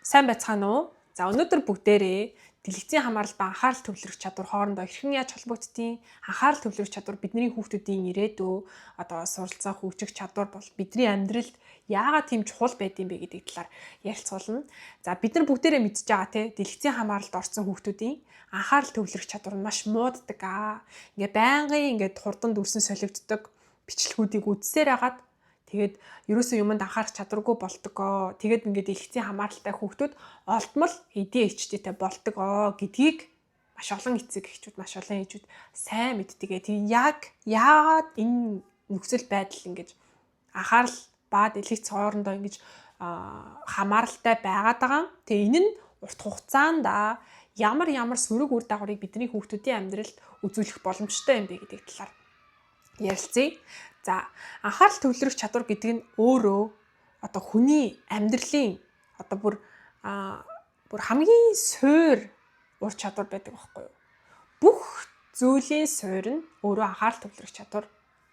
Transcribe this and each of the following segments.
Сайн байцгаана уу? За өнөөдөр бүгдээрээ дэлгэцийн хамаарал ба анхаарал төвлөрөх чадвар хоорондоо хэрхэн яаж холбогддгийг, анхаарал төвлөрөх чадвар бидний хүүхдүүдийн ирээдүй суралцах хөгжих чадвар бол бидний амьдралд яагаад тийм чухал байдığım бэ гэдэг талаар ярилцуулна. За бид нар бүгдээрээ мэдж байгаа те дэлгэцийн хамааралд орсон хүүхдүүдийн анхаарал төвлөрөх чадвар нь маш мууддаг аа. Байнгын хурдан дүрсэн солигддог бичлэгүүдийг үзсээр хагаад тэгээд ерөөсөө юмд анхаарах чадваргүй болдгоо. Тэгээд дэлгэцийн хамааралтай хүүхдүүд олдмол ADHD-тэй болдгоо гэдгийг маш олон эцэг эхчүүд, маш олон ээжүүд сайн мэддэг. Тэгээд яагаад энэ нөхцөл байдал анхаарал ба дэлгэц хоорондоо хамааралтай байгаад байгаа юм. Тэгээ энэ нь урт хугацаанд ямар сөрөг үр дагаврыг бидний хүүхдүүдийн амьдралд үзүүлэх боломжтой юм бэ гэдэг талаар ярилцъя. За анхаарал төвлөрөх чадвар гэдэг нь өөрөө хүний амьдралын бүр хамгийн суур ур чадвар байдаг байхгүй юу? Бүх зүйлийн суур нь өөрөө анхаарал төвлөрөх чадвар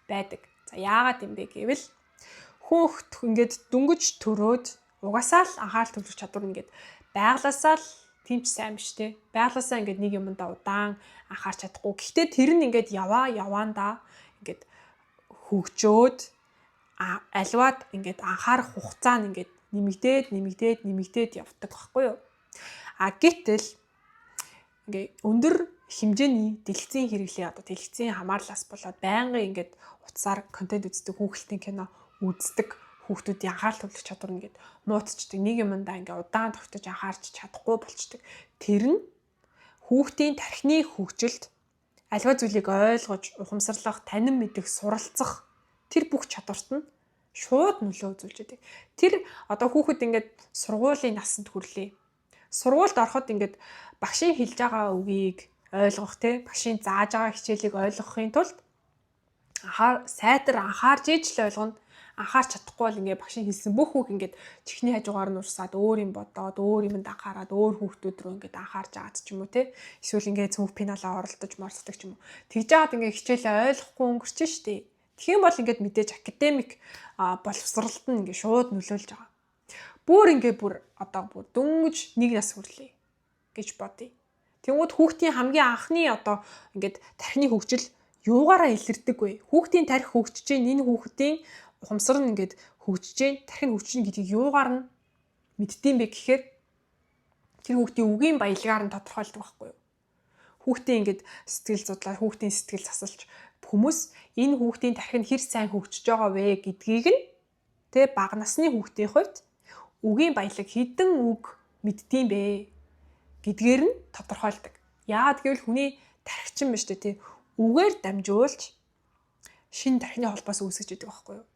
байдаг. За яагаад юм бэ гэвэл хүүхд дөнгөж төрөөд угаасаа л анхаарал төвлөрөх чадвар байглаасаа л тийм ч сайн биш те. Байглаасаа нэг юмд удаан анхаарч чадахгүй. Гэхдээ тэр нь яваандаа хөгжөөд аливаад анхаарах хугацаа нь нэмэгдээд явдаг байхгүй юу? Гэтэл өндөр хэмжээний дэлгэцийн хэрэглээ дэлгэцийн хамаарлаас болоод байнгын утсаар контент үздэг, хүүхэлдэйн кино үздэг хүүхдүүдийн анхаарал төвлөрөх чадвар муутчдаг. Нэг юмдаа удаан тогтож анхаарч чадахгүй болчдөг. Тэр нь хүүхдийн тархины хөгжилд аливаа зүйлийг ойлгож, ухамсарлах, танин мэдэх, суралцах тэр бүх чадварт нь шууд нөлөө үзүүлж байдаг. Тэр хүүхэд сургуулийн насанд хүрлээ. Сургуульд ороход багшийн хэлж байгаа үгийг ойлгох багшийн зааж байгаа хичээлийг ойлгохын тулд сайтар анхаарч иж л ойлгоно. Анхаарч чадахгүй бол багшийн хэлсэн бүх үг чихний хажуугаар нь урсаад өөр юм бодоод, өөр юмд анхаарад, өөр хүүхдүүд рүү анхаарч агаад ч юм уу эсвэл цөмөг пеналаа оролдож морсдог ч юм уу. Тэгж яагаад хичээлээ ойлгохгүй өнгөрч штэ. Тэгхийн бол мэдээж академик боловсролд нь шууд нөлөөлж байгаа. Бүр дөнгөж нэг нас хүрлээ гэж бодъё. Тэгвэл хүүхдийн хамгийн анхны тархины хөгжил юугаараа илэрдэг вэ? Хүүхдийн тархи хөгжиж энэ хүүхдийн ухамсар нь хөгжиж, тархи нь хөгжиж гэдгийг юугаар нь мэддэм бэ гэхээр тэр хүүхдийн үгийн баялгаар нь тодорхойлдог байхгүй юу? Хүүхдийн сэтгэл судлаа, хүүхдийн сэтгэл засалч хүмүүс энэ хүүхдийн тархи нь хэр сайн хөгжиж байгаа вэ гэдгийг нь бага насны хүүхдийн хувьд үгийн баялаг хэдэн үг мэддэм бэ гэдгээр нь тодорхойлдог. Яагаад гэвэл хүний тархичин биш үгээр дамжуулж шинэ тархины холбоос үүсгэж идэг байхгүй юу?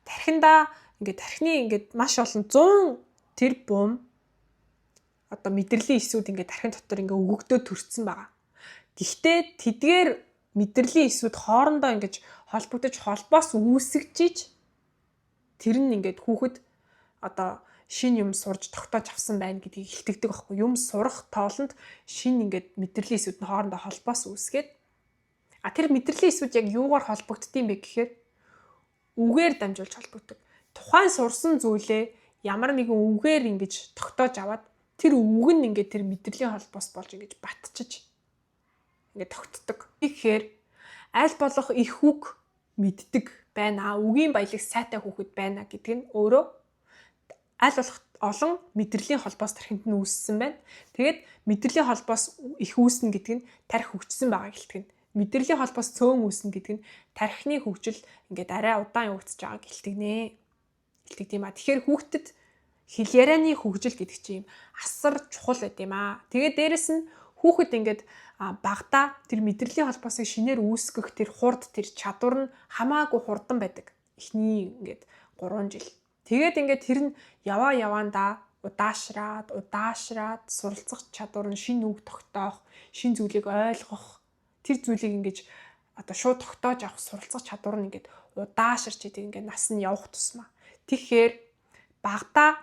Тархинда тархины маш олон 100 тэрбум мэдрэлийн эсүүд тархин дотор өгөгдөө төрсөн байгаа. Гэхдээ тэдгээр мэдрэлийн эсүүд хоорондоо холбогдож холбоос үүсгэж тэр нь хүүхэд шинэ юм сурж тогтоож авсан байна гэдгийг илтгэдэг байхгүй. Юм сурах тоолонд шинэ мэдрэлийн эсүүд нь хоорондоо холбоос үүсгээд тэр мэдрэлийн эсүүд яг юугаар холбогддгийг бэ гэхээр үгээр дамжуулж холбогддог. Тухайн сурсан зүйлээ ямар нэгэн үгээр тогтоож аваад тэр үг нь тэр мэдрэлийн холбоос болж батчиж тогтдог. Тэгэхээр аль болох их үг мэддэг байна. Үгийн баялаг сайтай хүүхэд байна гэдэг нь өөрөө аль болох олон мэдрэлийн холбоос тархинд нь үүссэн байна. Тэгээд мэдрэлийн холбоос их үүснэ гэдэг нь тархи хөгжсөн байгааг илтгэнэ. Мэдрэлийн холбоос цөөн үүснэ гэдэг нь тархины хөгжил арай удаан явагдаж байгааг илтгэнэ. Тэгэхээр хүүхдэд хэл ярианы хөгжил гэдэг чинь асар чухал байт юм аа. Тэгээд дээрэс нь хүүхэд багада тэр мэдрэлийн холбоосыг шинээр үүсгэх тэр хурд, тэр чадвар нь хамаагүй хурдан байдаг. Эхний 3 жил. Тэгээд тэр нь яваандаа удаашраад суралцах чадвар нь шинэ үг тогтоох, шинэ зүйлийг ойлгох, тэр зүйлийг шууд тогтоож авах суралцах чадвар нь удаашрч идэг нас нь явах тусмаа. Тэгэхээр багада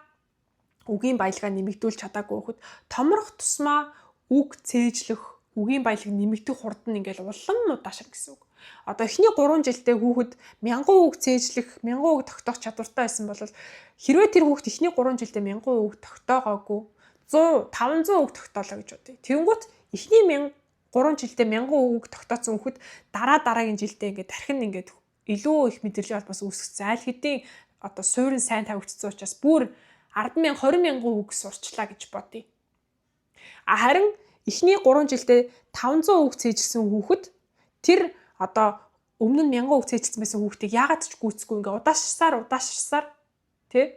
үгийн баялгаа нэмэгдүүлж чадаагүй хүүхэд томрох тусмаа үг цээжлэх, үгийн баялаг нэмэгдэх хурд нь улам удаашрах гэсэн үг. Одоо эхний 3 жилдээ хүүхэд 1000 үг цээжлэх, 1000 үг тогтоох чадвартай байсан бол хэрвээ тэр хүүхэд эхний 3 жилдээ 1000 үг тогтоогоогүй 100, 500 үг тогтоолоо гэж бодъё. Тэгэнгүүт эхний 3 жилдээ 1000 үг тогтоосон хүүхэд дараагийн жилдээ ингээд тархин ингээд илүү их мэдрэлийн холбоос үүсгэсэн. Аль хэдийн одоо суурин сайн тавигдсан учраас бүр 10,000, 20,000 үг сурчлаа гэж бодъё. Харин эхний 3 жилдээ 500 үг цээжилсэн хүүхэд тэр одоо өмнө нь 1000 үг цээжилсэн байсан хүүхдийг яагаад ч гүйцэхгүй ингээ удаашрсаар тий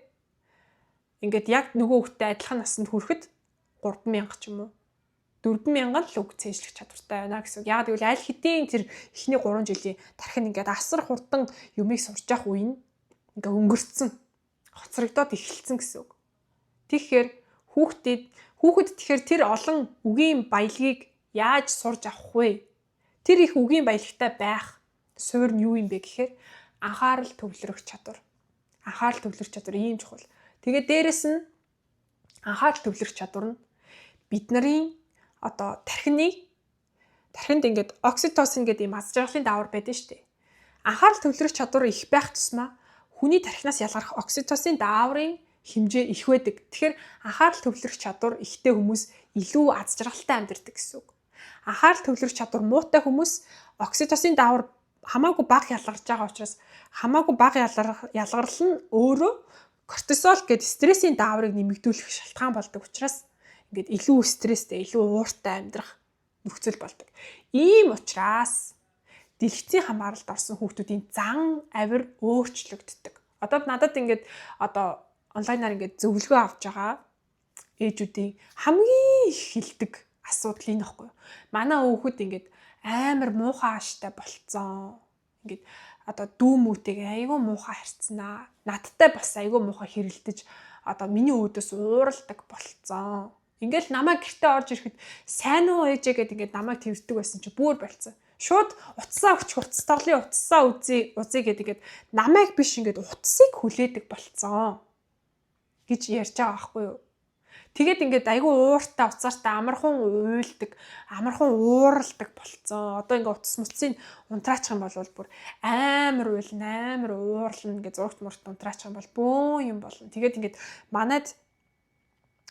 ингээд яг нөгөө хүүхдтэй адилхан насанд хүрэхэд 3,000 ч юм уу 4,000 л үг цээжлэх чадвартай байна гэсэн. Яг гэвэл аль хэдийн тэр эхний 3 жилийн тархин ингээд асар хурдан юмыг сурч явах үе нь ингээ өнгөрцөн, хоцрогдоод эхэлсэн гэсэн үг. Тэгэхээр хүүхэд тэгэхээр тэр олон үгийн баялагийг яаж сурж авах вэ? Тэр их үгийн баялагтай байх суурь нь юу юм бэ гэхээр анхаарал төвлөрөх чадвар. Анхаарал төвлөрөх чадвар ийм чухал. Тэгээд дээрэс нь анхаарал төвлөрөх чадвар нь бид нарын одоо тархинд ингээд окситоцин гэдэг ийм аз жаргалын даавар байдаг шүү дээ. Анхаарал төвлөрөх чадвар их байх тусмаа хүний тархинаас ялгарх окситоцин дааврын хэмжээ их байдаг. Тэгэхээр анхаарал төвлөрөх чадвар ихтэй хүмүүс илүү аз жаргалтай амьдардаг гэсэн үг. Анхаарал төвлөрөх чадвар муутай хүмүүс окситоцин даавар хамаагүй бага ялгарч байгаа учраас хамаагүй бага ялгарл нь өөрөө кортизол гэдэг стрессийн дааврыг нэмэгдүүлэх шалтгаан болдог учраас ингээд илүү стресстэй, илүү ууртай амьдрах нөхцөл болдог. Ийм учраас дэлгэцийн хамааралд орсон хүүхдүүдийн зан авир өөрчлөгддөг. Одоо надад ингээд одоо онлайнаар ингээд зөвлөгөө авч байгаа ээжүүдийн хамгийн их хэлдэг асуудал энэ ихгүй. Манай хүүхэд ингээд амар муухай ааштай болцсон. Ингээд одоо дүү мүүтэйг айгүй муухай харцсанаа. Надтай бас айгүй муухай хэрэлдэж одоо миний өөдөөс ууралдаг болцсон. Ингээл намайг гэртээ орж ирэхэд сайн уу ээжээ гэд ингээд намайг тэрдэг байсан чи бүр болцсон. Шууд утсаа өгч утастарлын утсаа үзье гэд ингээд намайг биш ингээд утсыг хүлээдэг болцсон гэж ярьж байгаа байхгүй юу. Тэгээд ингээд айгүй ууртай уцаартай амархан уйлдаг, амархан ууралдаг болцсон. Одоо ингээд утас муцыг унтраачих юм бол бүр амар уурлна ингээд зургт мурт унтраачих юм бол бөөн юм болно. Тэгээд ингээд манайд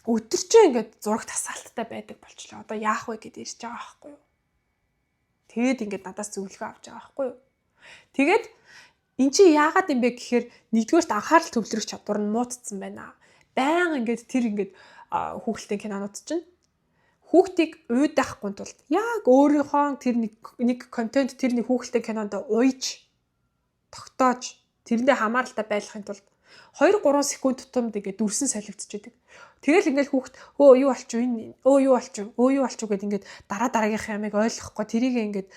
өдөрчөө ингээд зурагт хасаалттай байдаг болчлоо. Одоо яах вэ гэдээ ирж байгаа байхгүй юу. Тэгээд ингээд надаас зөвлөгөө авч байгаа байхгүй юу. Тэгээд эн чи яагаад юм бэ гэхээр нэгдүгээрт анхаарал төвлөрөх чадвар нь муутцсан байна. Баян ингээд тэр ингээд хүүхэлдэйн кинонууд чинь хүүхдийг уйдаахгүй тулд яг өөрийнхөө тэр нэг контент тэр нэг хүүхэлдэйн кинонд уйж тогтоож тэрэндээ хамааралтай байхын тулд 2-3 секунд тутамд ингээд дүрсэн солигдчихэдэг. Тэгэл ингээд хүүхд юу болчих вэ? Юу болчих вэ гэд ингээд дараагийнх ямыг ойлгохгүй тэрийг ингээд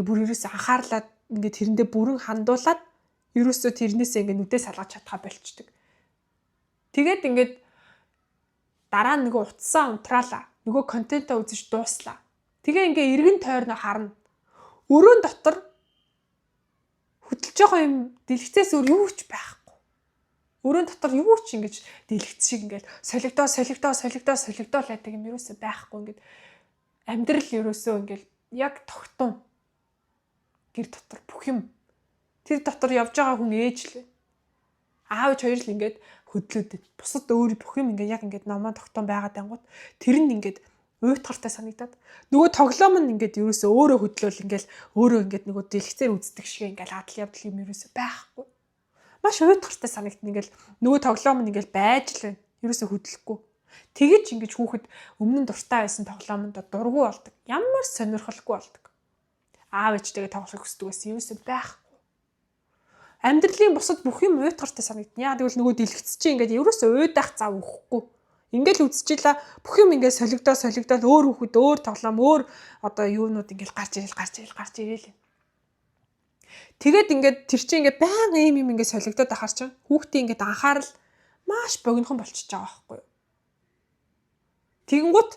бүр ерөөсөө анхаарлаад ингээд тэрэндээ бүрэн хандуулаад ерөөсөө тэрнээсээ ингээд нүдээ салгаж чадхаа болчдөг. Тэгээд ингээд дараа нь нөгөө утсаа унтраалаа. Нөгөө контентоо үзэж дууслаа. Тэгээ ингээ эргэн тойрноо харна. Өрөөнд дотор хөдөлж байгаа юм дэлгэцээс өөр юу ч байхгүй. Өрөөнд дотор юу ч ингэж дэлгэц шиг ингээл солигдоо байдаг юм ерөөсөө байхгүй. Ингээд амьдрал ерөөсөө ингээл яг тогтун гэр дотор бүх юм тэр дотор явж байгаа хүн ээж л. Аавч хоёр л ингээд хөдлөөдөд бусад өөр бүх юм ингээд яг ингээд номоо тогтоон байгаад ангууд тэр нь ингээд уйтгартай санагдаад нөгөө тоглоом нь ингээд ерөөсөө өөрөө хөдлөөл ингээд өөрөө ингээд нөгөө дэлгэцээр үздэг шиг ингээд адал явдал юм ерөөсөө байхгүй. Маш уйтгартай санагдна ингээд нөгөө тоглоом нь ингээд байж л байна. Ерөөсөө хөдлөхгүй. Тэгэж ингээд хүүхэд өмнө нь дуртай байсан тоглоомонд дургу болдог. Ямар сонирхолгүй болдог. Аав ээжтэйгээ тоглох хүсдэг байсан ерөөсөө байхгүй. Амьдралын бусад бүх юм уйтгартай санагдана. Яа тэгвэл нөгөө дэлгэц чинь ингээд ерөөсөө уйдах зав өгөхгүй. Ингээл үзчихлаа бүх юм ингээд солигдоод өөр хүүхэд өөр тоглоом өөр одоо юунууд ингээд гарч ирээл. Тэгээд ингээд тэр чинь ингээд баян юм ингээд солигдоод ахаар чинь хүүхдийн ингээд анхаарал маш богинохон болчихж байгаа байхгүй юу. Тэгэнгუთ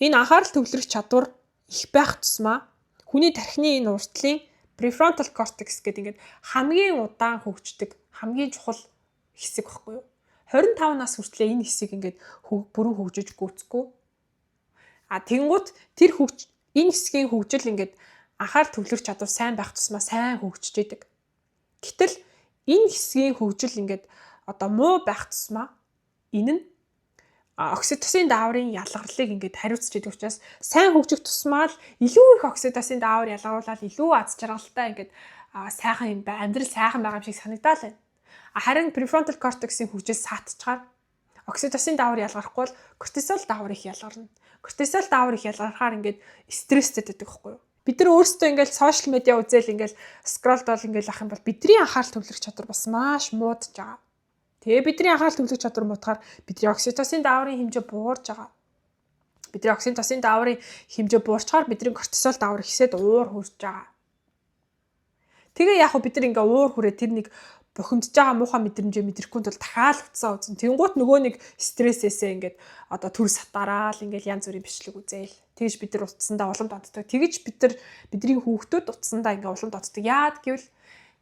энэ анхаарал төвлөрөх чадвар их байх тусмаа хүний тархины энэ уртлын prefrontal cortex гэдэг ингээд хамгийн удаан хөгждөг, хамгийн чухал хэсэг баггүй юу? 25 нас хүртлээр энэ хэсэг ингээд бүрэн хөгжиж гүйцэхгүй. Тэгэнгუთ тэр энэ хэсгийн хөгжил ингээд анхаарал төвлөрөх чадвар сайн байх тусмаа сайн хөгжиж идэг. Гэтэл энэ хэсгийн хөгжил ингээд одоо муу байх тусмаа энэ нь окситоцин дааврын ялгарлыг ингээд хариуцж идэг учраас сайн хөгжих тусмаа л илүү их окситоцин даавар ялгаруулаад илүү аз жаргалтай ингээд сайхан юм бай, амьдрал сайхан байгаа юм шиг санагдаад байна. Харин prefrontal cortex-ийн хөгжил саатчихаар окситоцин даавар ялгарахгүй бол кортизол даавар их ялгарна. Кортизол даавар их ялгархаар ингээд стресстэй байдаг байхгүй юу? Бид нар өөрсдөө ингээд сошиал медиа үзэл ингээд скролдол ингээд ах юм бол бидний анхаарал төвлөрөх чадвар бас маш муудаж байгаа. Тэгээ бидний анхаарал төвлөрөх чадвар муудахаар бидний окситоцин дааврын хэмжээ буурж байгаа. Бидний окситоцин дааврын хэмжээ буурчаар бидний кортизол даавар ихсээд уур хүрж байгаа. Тэгээ яг бид нар ингээ уур хүрээ тэр нэг бухимдж байгаа муухай мэдрэмжээ мэдрэхгүй тул дахиад утсаа үзэн. Тэнгуут нөгөө нэг стрессээсээ ингээд одоо төр сатараал ингээд янз бүрийн бичлэг үзээл. Тэгж бид нар утсандаа улам доддог. Тэгж бид нар бидний хүүхдүүд утсандаа ингээ улам доддог. Яад гэвэл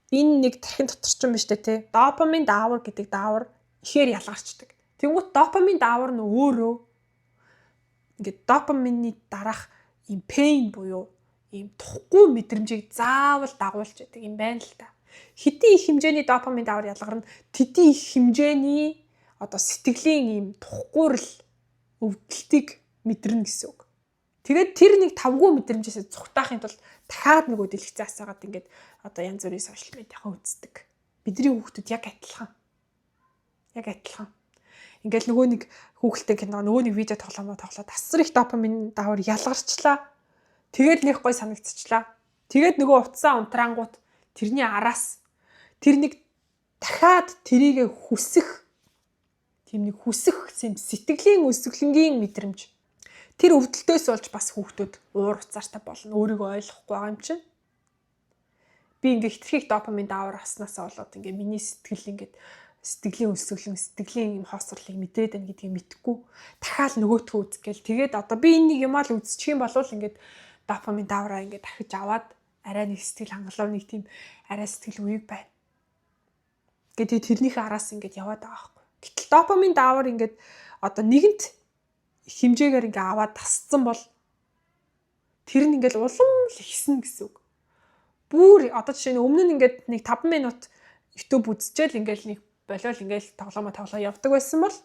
энэ нэг тархин доторчин биш үү те. Допамин даавар гэдэг даавар ихээр ялгарчдаг. Тэнгуут допамин даавар нь өөрөө ингээд допамины дараах им пейн буюу ийм тухгүй мэдрэмжийг заавал дагуулж яадаг юм байна л та. Хэдий их хэмжээний допамин даавар ялгарна, тэдий их хэмжээний одоо сэтгэлийн ийм тухгүйрэл өвдөлтийг мэдэрнэ гэсэн үг. Тэгээд тэр нэг тавгүй мэдрэмжээс цухтаахын тулд дахиад нөгөө дэлгэцээ асаагаад ингээд одоо янз бүрийн сошиал медиахаа үздэг. Бидний хүүхдүүд яг адилхан. Ингээл нөгөө нэг хүүхэлтэй кино нөгөө нэг видео тоглоод асар их допамин даавар ялгарчлаа. Тэгээд нэг гой санагдчихлаа. Тэгээд нөгөө утсаа унтраангууд тэрний араас тэр нэг дахиад тэрийг хүсэх сэтгэлийн өсгөлнгийн мэдрэмж. Тэр өвдөлтөөс болж бас хүүхдүүд уур уцаартай болно. Өөрийгөө ойлгохгүй байгаа юм чинь. Би ингээ хитрхийг допамин даавар авснаасаа болоод ингээ миний сэтгэлийн өсгөлн, сэтгэлийн юм хоосрлыг мэдрээд байна гэдгийг мэдхгүй. Дахиад нөгөөтгөө үзэх гээл. Тэгээд одоо би энэ нэг юмаа л үзчих юм бол ингээд допамин даавраа ингээд дахиж аваад арай нэг сэтгэл хангалуун нэг тийм арай сэтгэл үеиг байна. Тэгээд тэрнийхээ араас ингээд яваад байгаа байхгүй. Гэтэл допамин даавар ингээд одоо нэгэнт хэмжээгээр ингээд аваад тасцсан бол тэр нь ингээд улам л ихсэн гэсэн үг. Бүр одоо жишээ нь өмнө нь ингээд нэг 5 минут YouTube үзчихэл ингээд нэг болол ингээд тоглоомоо явдаг байсан бол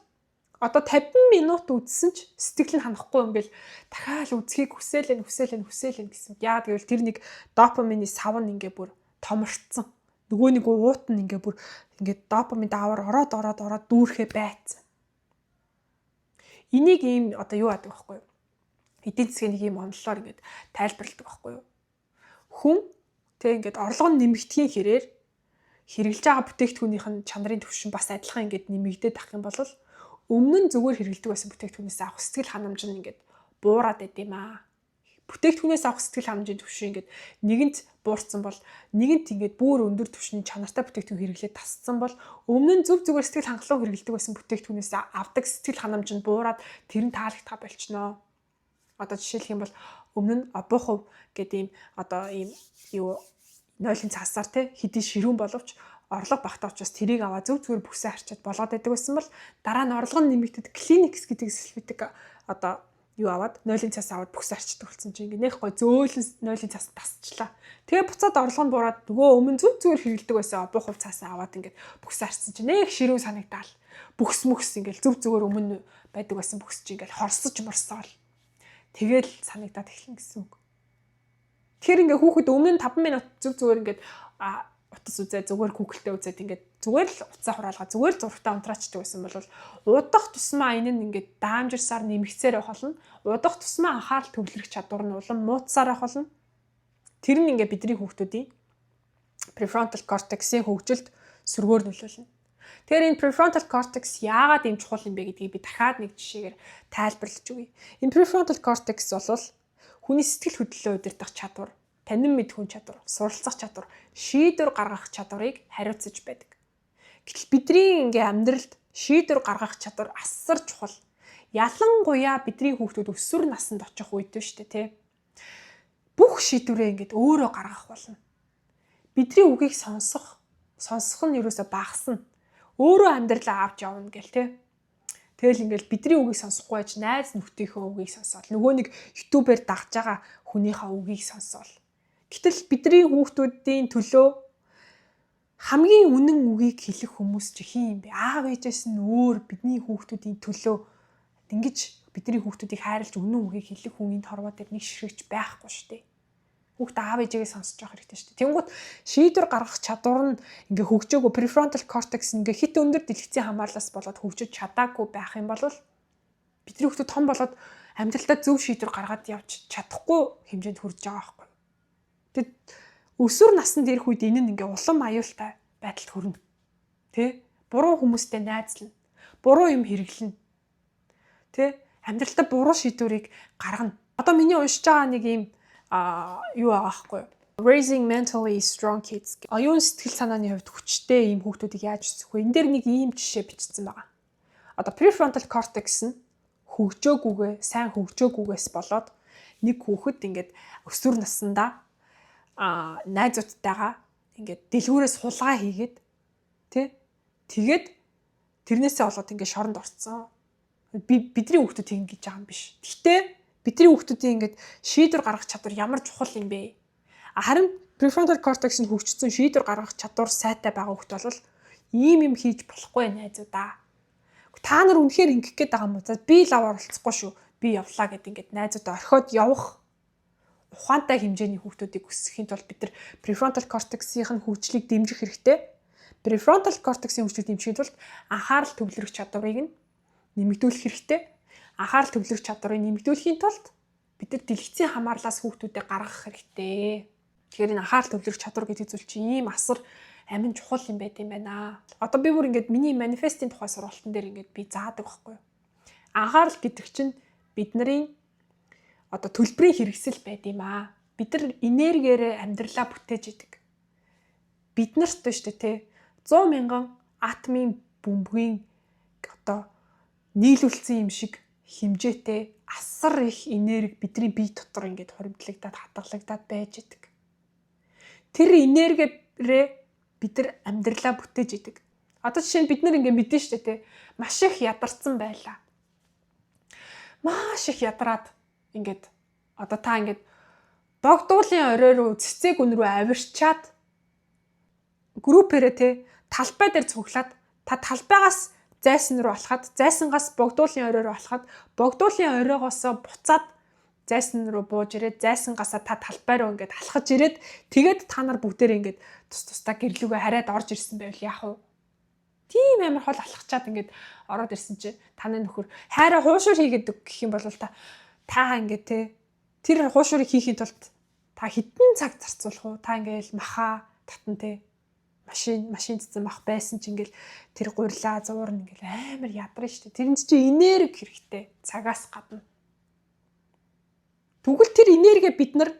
одоо 50 минут үзсэн ч сэтгэл нь ханахгүй ингээл дахиад үзхийг хүсээлэн гэсэн. Яагаад гэвэл тэр нэг допамины сав нь ингээ бүр томорцсон. Нөгөө нэг уут нь ингээ бүр ингээ допамин даавар ороод дүүрхээ байцсан. Энийг ийм одоо юу яадаг байхгүй юу? Эдийн засгийн нэг ийм онолоор ингээ тайлбарладаг байхгүй юу? Хүн тэг ингээ орлого нь нэмэгдэхийн хэрээр хэрэгжилж байгаа бүтээгдэхүүнийх нь чанарын түвшин бас адилхан ингээ нэмэгдээд ах юм бол өмнө нь зүгээр хэрэгэлдэг байсан бүтээгдэхүүнээс авах сэтгэл ханамж нь ингээд буураад байд юм аа. Бүтээгдэхүүнээс авах сэтгэл ханамжийн түвшин ингээд нэгэнт буурсан бол нэгэнт ингээд бүр өндөр түвшний чанартай бүтээгдэхүүн хэрэглээд тасцсан бол өмнө нь зөв зүгээр сэтгэл хангалуун хэрэгэлдэг байсан бүтээгдэхүүнээс авдаг сэтгэл ханамж нь буураад тэр нь таалагдах болчихноо. Одоо жишээлх юм бол өмнө нь обоохов гэдэг ийм одоо ийм юу нойлын цаасаар те хэдий ширүүн боловч орлого багтаа учраас тэрийг аваа зөв зүгээр бүсээ харчаад болоод байдаг байсан бол дараа нь орлого нь нэмэгдэд клиникс гэдэг сэлбитик одоо юу аваад нойлын цаас аваад бүсээ харчдаг болсон чинь ингээ нэх гой зөөлөн нойлын цаас тасчлаа. Тэгээ буцаад орлого нь буураад нөгөө өмнө зөв зүгээр хэрэгэлдэг байсан обоохов цаасаа аваад ингээ бүсээ харчсан чинь нэх ширүүн санагдаал. Бүхс ингээл зөв зүгээр өмнө байдаг байсан бүхс чинь ингээл хорсож морсоол. Тэгэл санагдаад эхлэн гэсэн үг. Тэгэхээр ингээ хүүхэд өмнө нь 5 минут зөв зүгээр ингээд утас үзээ зүгээр Google-тэй үзээд ингээд зүгээр л уцаа хураалгаа зүгээр зургтаа унтраачдаг байсан бол удах тусмаа энэ нь ингээд даамжирсаар нэмэгцээр явах болно. Удах тусмаа анхаарал төвлөрөх чадвар нь улам муудсаар явах болно. Тэр нь ингээд бидний хүүхдүүдийн prefrontal cortex-ийн хөгжилд сөргөөр нөлөөлнө. Тэгэхээр энэ prefrontal cortex яагаад ийм чухал юм бэ гэдгийг би дахиад нэг жишээгээр тайлбарлаж өгье. Энэ prefrontal cortex бол хүний сэтгэл хөдлөлөө удирдах чадвар, танин мэдхүн чадвар, суралцах чадвар, шийдвэр гаргах чадварыг хариуцаж байдаг. Гэтэл бидний ингээ амьдралд шийдвэр гаргах чадвар асар чухал. Ялангуяа бидний хүүхдүүд өсвөр наснд очих үед шүү дээ, тий. Бүх шийдвэрээ ингээд өөрөө гаргах болно. Бидний үгийг сонсох нь ерөөсө багасна. Өөрөө амьдралаа авч явна гэл, тий. Тэгэл ингээл бидний үгийг сонсохгүй байж найз нөхдийнхөө үгийг сонсоод нөгөө нэг YouTube-ээр дагж байгаа хүнийхээ үгийг сонсоол. Гэтэл бидний хүүхдүүдийн төлөө хамгийн үнэн үгийг хэлэх хүмүүс чи хин юм бэ? Аав ээжээс нь өөр бидний хүүхдүүдийн төлөө ингэж бидний хүүхдүүдийг хайрлаж үнэн үгийг хэлэх хүн энд хорвоо дээр нэг ширхэгч байхгүй шүү дээ. Хүүхд аав ээжигээ сонсож явах хэрэгтэй шүү дээ. Тэнгуут шийдвэр гаргах чадвар нь ингээ хөгжөөгөө prefrontal cortex ингээ хит өндөр дэлгэцийн хамаарлаас болоод хөгжиж чадаагүй байх юм бол бидний хүүхдүүд том болоод амьдралдаа зөв шийдвэр гаргаад явж чадахгүй хэмжээнд хүрч байгаа байхгүй. Тэгэд өсвөр наснд ирэх үед энэ нь ингээ улам аюултай байдалд хүрнэ. Тэ? Буруу хүмүүстэй найзлна. Буруу юм хэрэглэнэ. Тэ? Амьдралдаа буруу шийдвэрийг гаргана. Одоо миний уншиж байгаа нэг юм юу аахгүй. Raising mentally strong kids. Оюун сэтгэл санааны хувьд хүчтэй ийм хүүхдүүдийг яаж өсгөх вэ? Энэ дээр нэг ийм жишээ бичсэн байгаа. Одоо prefrontal cortex нь сайн хөгжөөгүйгээс болоод нэг хүүхэд ингээд өсвөр наснда найзуудтайгаа ингээд дэлгүүрээс хулгай хийгээд тэгээд тэрнээсээ болоод ингээд шоронд орцсон. Бидний хүүхдүүд ингэж байгаа юм биш. Гэхдээ бидний хүүхдүүдийн ингээд шийдвэр гаргах чадвар ямар чухал юм бэ? Харин prefrontal cortex нь хөгжсөн шийдвэр гаргах чадвар сайтай байгаа хүүхд бол ийм юм хийж болохгүй найзуудаа. Та нар үнэхээр ингэх гээд байгаа юм уу? За би лав оролцохгүй шүү. Би явлаа гэд ингээд найзуудаа орхиод явах ухаантай хэмжээний хүүхдүүдийг өсгөхийн тулд бид нар prefrontal cortex-ийн хөгжлийг дэмжих хэрэгтэй. Prefrontal cortex-ийн хөгжлийг дэмжихийн тулд анхаарал төвлөрөх чадварыг нэмэгдүүлэх хэрэгтэй. Анхаарал төвлөрөх чадварыг нэмэгдүүлэхийн тулд бид нар дэлгэцийн хамаарлаас хүүхдүүдэд гаргах хэрэгтэй. Тэгэхээр энэ анхаарал төвлөрөх чадвар гэдэг зүйл чинь ийм асар амин чухал юм байт юм байна. Одоо би бүр ингээд миний манифестийн тухай сургалтын дээр ингээд би заадаг байхгүй юу? Анхаарал гэдэг чинь бидний одоо төлбөрийн хэрэгсэл байд юм аа. Бид нар энергиээр амьдралаа бүтээж идэг. Бид нарт шүү дээ 100 мянган атомын бөмбөгийн одоо нийлүүлсэн юм шиг хэмжээтэй асар их энерги бидний бие дотор ингээд хоригдлагдаад хадгалагдаад байж идэг. Тэр энергиэрээ бид нар амьдралаа бүтээж идэг. Одоо жишээ нь бид нар ингээд мэдэн шүү дээ маш их ядарсан байлаа. Маш их ядраад ингээд одоо та ингээд богдуулын орой руу цэцэг өн рүү авирчаад группээрээ талбай дээр цуглаад та талбайгаас зайсан руу алхаад зайсангаас богдуулын орой руу алхаад богдуулын оройгоос буцаад зайсан руу бууж ирээд зайсангаасаа та талбай руу ингээд алхаж ирээд тэгээд та нар бүгдээрээ ингээд тусдаа гэрлүүгээ хараад орж ирсэн байвал яах вэ? Тийм амар хол алхачаад ингээд ороод ирсэн чи таны нөхөр хайраа хуушур хийгээд гэх юм бол та ингээд тэр хуушурыг хийхийн тулд та хэдэн цаг зарцуулах уу? Та ингээл маха татан машин цэцэн мах байсан чи ингээл тэр гурилаа зуурна ингээл амар ядарна шүү дээ. Тэрэн чинь энерги хэрэгтэй цагаас гадна. Тэгвэл тэр энерги бид нар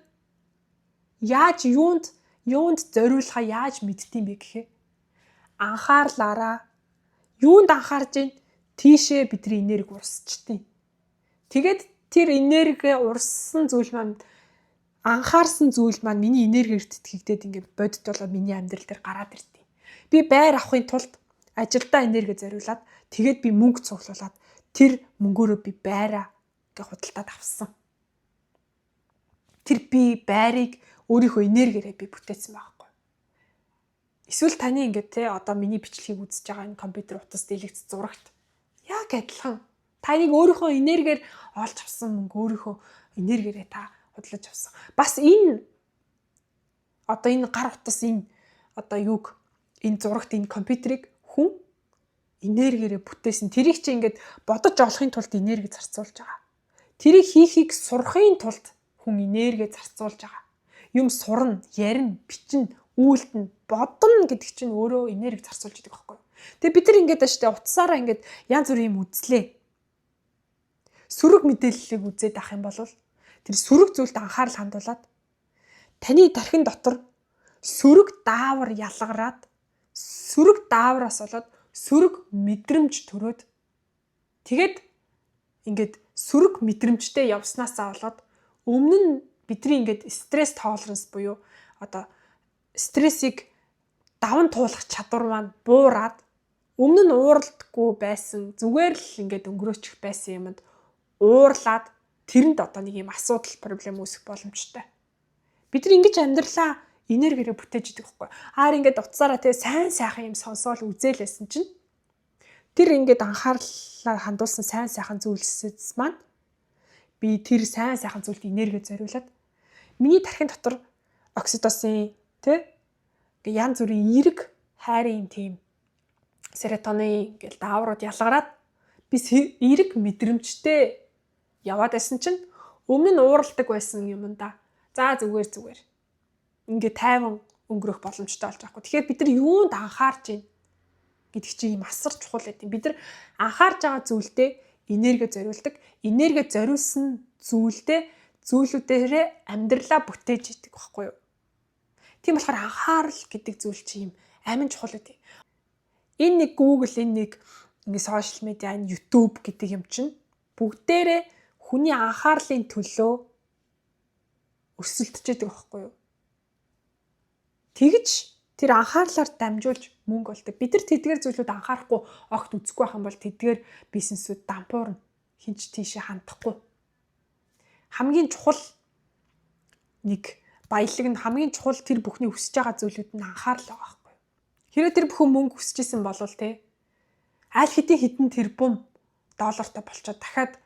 яаж юунд зориулахаа яаж мэддэм бэ гэхээ анхаарлаараа юунд анхаарж ийн тийшээ бидний энерги урсчихдээ. Тэгээд тэр энерги урссан зүйл маань анхаарсан зүйл маань миний энергиэр тэтгэгдээд ингээд бодит болоод миний амьдрал дээр гараад иртий. Би байр авахын тулд ажилдаа энерги зориулаад тэгээд би мөнгө цуглуулад тэр мөнгөөрөө би байраа ингээд худалдаад авсан. Тэр би байрыг өөрийнхөө энергиэрээ би бүтээсэн байхгүй. Эсвэл таны ингээд одоо миний бичлэгийг үзэж байгаа энэ компьютер утас дэлгэц зурагт яг адилхан. Та нэг өөрийнхөө энергиэр олж авсан мөнгө өөрийнхөө энергиэрээ та худалдаж авсан. Бас энэ гар утас энэ зурагт энэ компьютерийг хүн энергиэрээ бүтээсэн. Тэрийг чи ингээд бодож олохын тулд энерги зарцуулж байгаа. Тэрийг хийхийг сурахын тулд хүн энерги зарцуулж байгаа. Юм сурна, ярина, бичнэ, үйлдэнэ, бодно гэдэг чинь өөрөө энерги зарцуулж идэг байхгүй юу? Тэгээ бид нар ингээд штэ утсаараа ингээд янз бүрийн юм үзлээ. Сөрөг мэдээллийг үзээд авах юм бол тэр сөрөг зүйлд анхаарал хандуулад таны тархин дотор сөрөг даавар ялгараад сөрөг даавраас болоод сөрөг мэдрэмж төрөөд тэгээд ингээд сөрөг мэдрэмжтэй явснаасаа болоод өмнө нь бидний ингээд стресс толеранс буюу одоо стрессийг даван туулах чадвар маань буураад өмнө нь ууралдаггүй байсан зүгээр л ингээд өнгөрөөчих байсан юмд уурлаад тэрэнд одоо нэг юм асуудал проблем үүсэх боломжтой. Бид нар ингэж амьдралаа энергиээр бүтээж идэг байхгүй. Аар ингээд утсаараа тэгээ сайн сайхан юм сонсоол үзээлсэн чинь тэр ингээд анхаарлаа хандуулсан сайн сайхан зүйлсээс маань би тэр сайн сайхан зүйлд энерги зориулаад миний тархин дотор окситоцин тэ янз бүрийн эерэг хайрын тийм серотонин гэл дааврууд ялгараад би эерэг мэдрэмжтэй яваад байсан чинь өмнө нь ууралдаг байсан юм да. За зүгээр ингээд тайван өнгөрөх боломжтой болж байгаа. Тэгэхээр бид нар юунд анхаарч байна гэдэг чинь юм асар чухал гэдэг. Бид нар анхаарч байгаа зүйлдээ энерги зориулдаг. Энерги зориулсан зүйлүүдээрээ амьдралаа бүтээж идэг байхгүй юу? Тийм болохоор анхаарал гэдэг зүйл чинь юм амин чухал гэдэг. Энэ нэг Google, энэ нэг ингээд сошиал медиа, энэ YouTube гэдэг юм чинь бүгдээрээ хүний анхаарлын төлөө өрсөлдөж идэг байхгүй юу? Тэгж тэр анхаарлаар дамжуулж мөнгө олдог. Бид нар тэдгээр зүйлүүд анхаарахгүй огт үзэхгүй байх юм бол тэдгээр бизнесүүд дампуурна. Хинч тийшээ хандахгүй. Хамгийн чухал нэг баялаг нь хамгийн чухал тэр бүхний хүсэж байгаа зүйлүүд нь анхаарал байгаа байхгүй. Хэрэв тэр бүхэн мөнгө хүсэжсэн бол те аль хэдийн тэрбум доллартай болчоод дахиад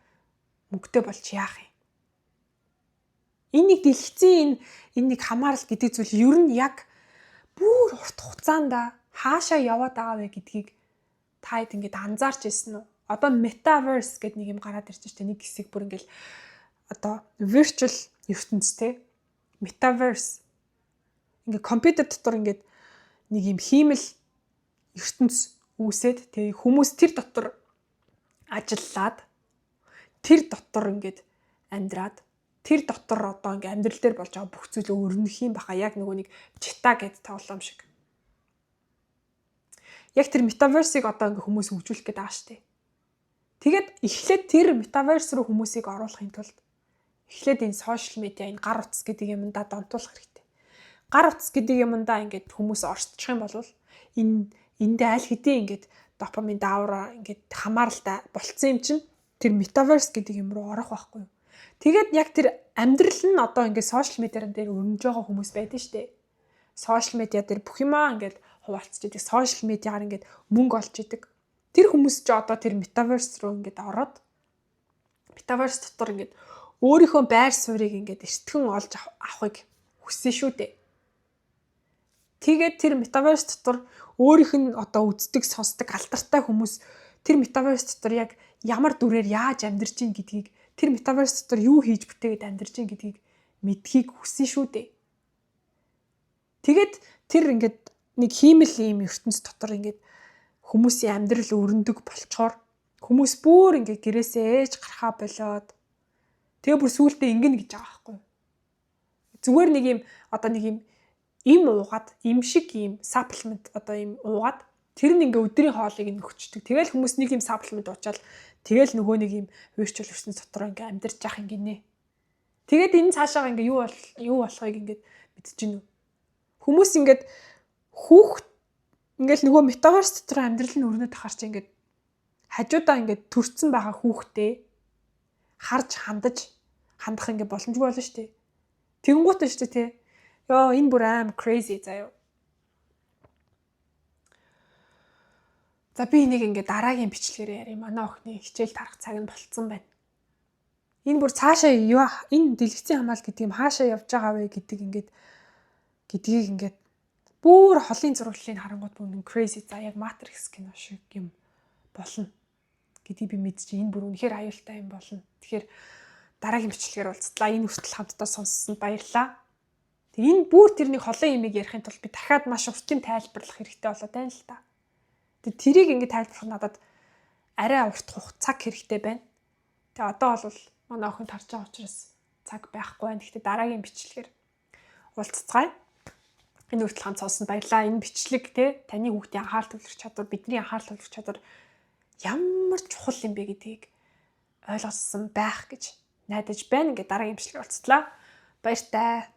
мөнгөтэй болж яах юм? Энэ нэг дэлгэцийн энэ нэг хамаарал гэдэг зүйл ер нь яг бүр урт хугацаанд хаашаа яваад байгаа вэ гэдгийг та хэд ингэж анзаарч ирсэн үү? Одоо metaverse гэдэг нэг юм гараад ирж байна. Нэг хэсэг бүр ингээл одоо virtual ертөнцтэй metaverse ингээ компьютер дотор ингээд нэг юм хиймэл ертөнц үүсээд тэгээ хүмүүс тэр дотор ажиллаад тэр дотор ингээд амьдраад тэр дотор одоо ингээ амьдрал дээр болж байгаа бүх зүйл өрнөх юм баха. Яг нөгөө нэг чита гэдэг тоглоом шиг. Яг тэр metaverse-ийг одоо ингээ хүмүүс хөгжүүлэх гээд байгаа штэ. Тэгээд эхлээд тэр metaverse руу хүмүүсийг оруулахын тулд эхлээд энэ сошиал медиа, энэ гар утас гэдэг юмдаа донтуулах хэрэгтэй. Гар утас гэдэг юмдаа ингээд хүмүүс орччих юм бол эндээ аль хэдийн ингээд допамин даавраа ингээд хамааралтай болцсон юм чинь тэр metaverse гэдэг юм руу орох байхгүй юу? Тэгээд яг тэр амьдрал нь одоо ингээд сошиал медиа дээр өрнөж байгаа хүмүүс байдаг шүү дээ. Сошиал медиа дээр бүх юмаа ингээд хуваалцж идэг. Сошиал медиагаар ингээд мөнгө олж идэг. Тэр хүмүүс ч одоо тэр metaverse руу ингээд ороод metaverse дотор ингээд өөрийнхөө байр суурийг ингээд эртхэн олж авахыг хүссэн шүү дээ. Тэгээд тэр metaverse дотор өөрийнх нь одоо үздэг, сонсдог алдартай хүмүүс тэр metaverse дотор яг ямар дүрээр яаж амьдарч ийн гэдгийг, тэр metaverse дотор юу хийж бүтээгээд амьдарч ийн гэдгийг мэдхийг хүссэн шүү дээ. Тэгээд тэр ингээд нэг хиймэл ийм ертөнц дотор ингээд хүмүүсийн амьдрал өрнөдөг болчоор хүмүүс бүр ингээд гэрээсээ ээж гарахаа болоод тэгээ бүр сүултээ ингэнэ гэж байгаа байхгүй. Зүгээр нэг юм одоо нэг юм уугаад, им шиг юм supplement одоо юм уугаад тэр нь ингээ өдрийн хоолыг нөхчдөг. Тэгэл хүмүүс нэг юм supplement уучаал тэгэл нөгөө нэг юм virtual ертөнц дотор ингээ амьдарч явах юм гинэ. Тэгээд энэ цаашаа ингээ юу болохыг ингээ мэдчихэв. Хүмүүс ингээд хүүхд ингээл нөгөө metaverse дотор амьдрал нь өрнөд тахаар чи ингээд хажуудаа ингээд төрцөн байгаа хүүхдээ харж хандах ингээд боломжгүй болно шүү дээ. Тэгэнгუут нь шүү дээ тий. Ёо энэ бүр аим crazy заяа. За би энийг ингээд дараагийн бичлэгээр ярив. Манай охины хичээл тарах цаг нь болцсон байна. Энэ бүр цаашаа энэ дэлгэцийн хамгаал гэдэг юм хаашаа явж байгаа вэ гэдгийг ингээд бүр холын зураглалыг харангууд бүр crazy за яг Matrix кино шиг юм болно гэдгийг би мэдчихэе. Энэ бүр үнэхээр аюултай юм болно. Тэгэхээр дараагийн бичлэгээр уулзлаа. Энэ хүртэл хамтдаа сонссонд баярлалаа. Тэгээ энэ бүр тэр нэг холын имийг ярихын тулд би дахиад маш уртын тайлбарлах хэрэгтэй болоод байна л та. Тэгээ тэрийг ингэ тайлбарлах надад арай урт цаг хэрэгтэй байна. Тэгээ одоо бол манай охин тарж байгаа учраас цаг байхгүй байна. Гэхдээ дараагийн бичлэгээр уулзцгаая. Энэ хүртэл хамт сонссонд баярлалаа. Энэ бичлэг те таны хүүхдийн анхаарал төвлөрөх чадвар, бидний анхаарал төвлөрөх чадвар ямар чухал юм бэ гэдгийг ойлгосон байх гэж найдаж байна. Ингээд дараагийн бичлэгээр уулзлаа. Баяртай.